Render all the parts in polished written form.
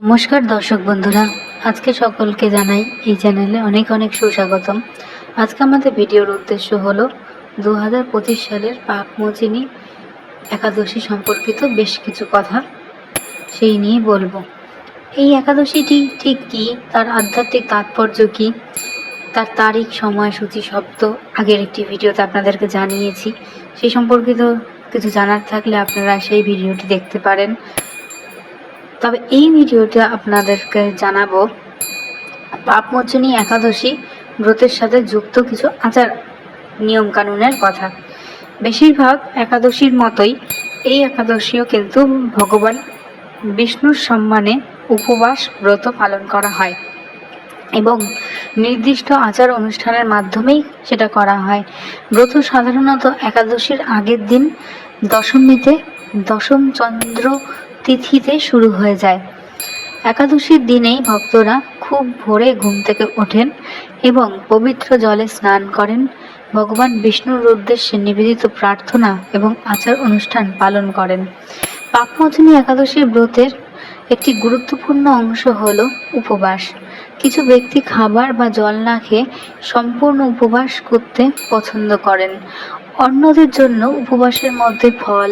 নমস্কার দর্শক বন্ধুরা, আজকে সকলকে জানাই এই চ্যানেলে অনেক অনেক সুস্বাগতম। আজকে আমাদের ভিডিওর উদ্দেশ্য হলো 2025 সালের পাপমোচিনী একাদশী সম্পর্কিত বেশ কিছু কথা সেই নিয়ে বলবো। এই একাদশীটি ঠিক কী, তার আধ্যাত্মিক তাৎপর্য কী, তার তারিখ, সময়সূচি সব তো আগের একটি ভিডিওতে আপনাদেরকে জানিয়েছি। সেই সম্পর্কিত কিছু জানার থাকলে আপনারা সেই ভিডিওটি দেখতে পারেন। তবে এই ভিডিওতে আপনাদেরকে জানাবো পাপমোচনী একাদশী ব্রতের সাথে যুক্ত কিছু আচার নিয়মকানুনের কথা। বেশিরভাগ একাদশীর মতোই এই একাদশীও কিন্তু ভগবান বিষ্ণুর সম্মানে উপবাস ব্রত পালন করা হয় এবং নির্দিষ্ট আচার অনুষ্ঠানের মাধ্যমেই সেটা করা হয়। ব্রত সাধারণত একাদশীর আগের দিন দশমীতে, দশম চন্দ্র তিথিতে শুরু হয়ে যায়। একাদশীর দিনেই ভক্তরা খুব ভোরে ঘুম থেকে ওঠেন এবং পবিত্র জলে স্নান করেন, ভগবান বিষ্ণুর উদ্দেশ্যে নিবেদিত প্রার্থনা এবং আচার অনুষ্ঠান পালন করেন। পাপমোচনী একাদশীর ব্রতের একটি গুরুত্বপূর্ণ অংশ হল উপবাস। কিছু ব্যক্তি খাবার বা জল না খেয়ে সম্পূর্ণ উপবাস করতে পছন্দ করেন। অন্যদের জন্য উপবাসের মধ্যে ফল,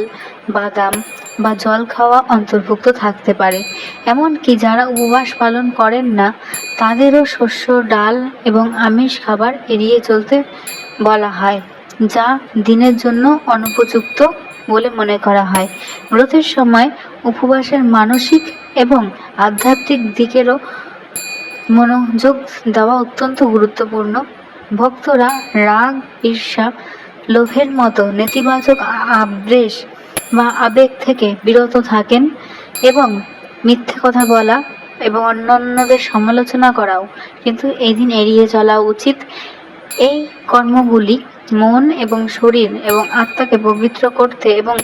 বাদাম বা জল খাওয়া অন্তর্ভুক্ত থাকতে পারে। এমনকি যারা উপবাস পালন করেন না তাদেরও শস্য, ডাল এবং আমিষ খাবার এড়িয়ে চলতে বলা হয়, যা দিনের জন্য অনুপযুক্ত বলে মনে করা হয়। ব্রতের সময় উপবাসের মানসিক এবং আধ্যাত্মিক দিকেরও মনোযোগ দেওয়া অত্যন্ত গুরুত্বপূর্ণ। ভক্তরা রাগ, ঈর্ষা, লোভের মতো নেতিবাচক আবেশ বা আবেগ থেকে বিরত থাকেন এবং মিথ্যে কথা বলা এবং অন্যান্যদের সমালোচনা করাও কিন্তু এই দিন এড়িয়ে চলা উচিত। এই কর্মগুলি মন এবং শরীর এবং আত্মাকে পবিত্র করতে এবং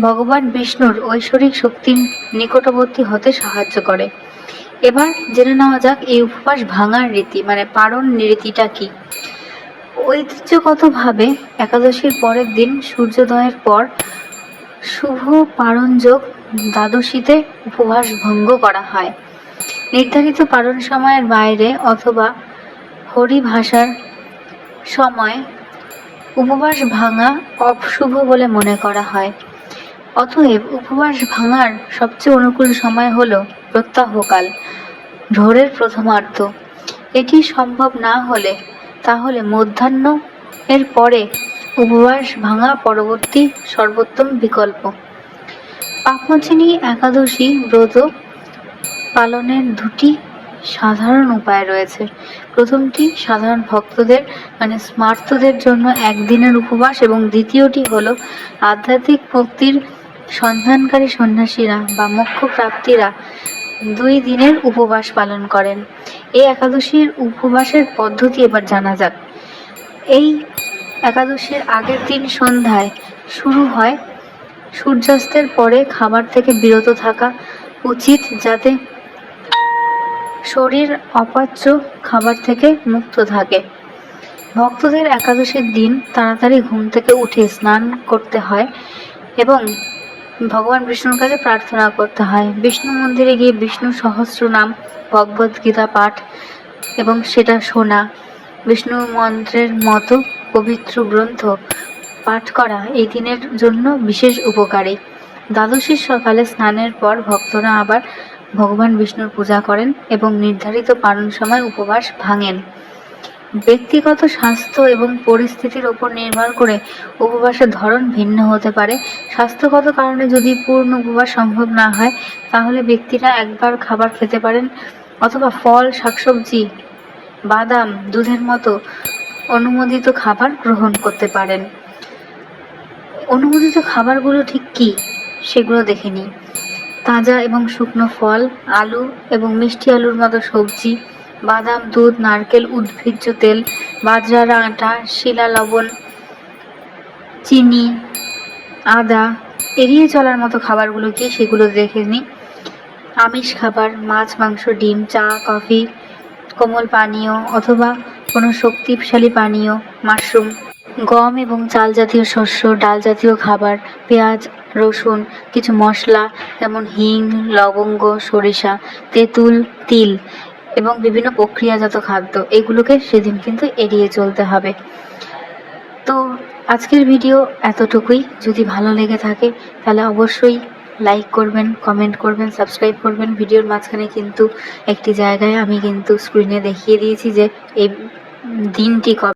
ভগবান বিষ্ণুর ঐশ্বরিক শক্তির নিকটবর্তী হতে সাহায্য করে। এবার জেনে নেওয়া যাক এই উপবাস ভাঙার রীতি, মানে পারণ রীতিটা কি। ঐতিহ্যগতভাবে একাদশীর পরের দিন সূর্যোদয়ের পর শুভ পারণযোগ দ্বাদশীতে উপবাস ভঙ্গ করা হয়। নির্ধারিত পারণ সময়ের বাইরে অথবা হরিভাষার সময় উপবাস ভাঙা অশুভ বলে মনে করা হয়। অতএব উপবাস ভাঙার সবচেয়ে অনুকূল সময় হল প্রত্যাহকাল, ভোরের প্রথমার্ধ। এটি সম্ভব না হলে তাহলে মধ্যাহ্ন এর পরে উপবাস ভাঙা পরবর্তী সর্বোত্তম বিকল্প। পাপমোচনী একাদশী ব্রত পালনের দুটি সাধারণ উপায় রয়েছে। প্রথমটি সাধারণ ভক্তদের মানে স্মার্তদের জন্য একদিনের উপবাস এবং দ্বিতীয়টি হলো আধ্যাত্মিক মুক্তির সন্ধানকারী সন্ন্যাসীরা বা মোক্ষ প্রাপ্তিরা 2 দিনের উপবাস পালন করেন। এই একাদশীর উপবাসের পদ্ধতি এবার জানা যাক। এই একাদশীর আগের দিন সন্ধ্যায় শুরু হয়। সূর্যাস্তের পরে খাবার থেকে বিরত থাকা উচিত যাতে শরীর অপাচ্য খাবার থেকে মুক্ত থাকে। ভক্তদের একাদশীর দিন তাড়াতাড়ি ঘুম থেকে উঠে স্নান করতে হয় এবং ভগবান বিষ্ণুর কাছে প্রার্থনা করতে হয়। বিষ্ণু মন্দিরে গিয়ে বিষ্ণু সহস্রনাম, ভগবদ্গীতা পাঠ এবং সেটা শোনা, বিষ্ণু মন্ত্রের মতো পবিত্র গ্রন্থ পাঠ করা এই দিনের জন্য বিশেষ উপকারী। দ্বাদশীর সকালে স্নানের পর ভক্তরা আবার ভগবান বিষ্ণুর পূজা করেন এবং নির্ধারিত পালন সময় উপবাস ভাঙেন। ব্যক্তিগত স্বাস্থ্য এবং পরিস্থিতির ওপর নির্ভর করে উপবাসের ধরন ভিন্ন হতে পারে। স্বাস্থ্যগত কারণে যদি পূর্ণ উপবাস সম্ভব না হয় তাহলে ব্যক্তিরা একবার খাবার খেতে পারেন অথবা ফল, শাকসবজি, বাদাম, দুধের মতো অনুমোদিত খাবার গ্রহণ করতে পারেন। অনুমোদিত খাবারগুলো ঠিক কী সেগুলো দেখে নিই। তাজা এবং শুকনো ফল, আলু এবং মিষ্টি আলুর মতো সবজি, বাদাম, দুধ, নারকেল, উদ্ভিজ্জ তেল, বাজরার আটা, শিলা লবণ, চিনি, আদা। এড়িয়ে চলার মতো খাবারগুলো কি সেগুলো দেখে নিই। আমিষ খাবার, মাছ, মাংস, ডিম, চা, কফি, কোমল পানীয় অথবা কোনো শক্তিশালী পানীয়, মাশরুম, গম এবং চাল জাতীয় শস্য, ডাল জাতীয় খাবার, পেঁয়াজ, রসুন, কিছু মশলা যেমন হিং, লবঙ্গ, সরিষা, তেঁতুল, তিল এবং বিভিন্ন প্রক্রিয়াজাত খাদ্য, এগুলোকে সেদিন কিন্তু এড়িয়ে চলতে হবে। তো আজকের ভিডিও এতটুকুই। যদি ভালো লেগে থাকে তাহলে অবশ্যই লাইক করবেন, কমেন্ট করবেন, সাবস্ক্রাইব করবেন। ভিডিওর মাঝখানে কিন্তু একটি জায়গায় আমি কিন্তু স্ক্রিনে দেখিয়ে দিয়েছি যে এই দিনটি কবে।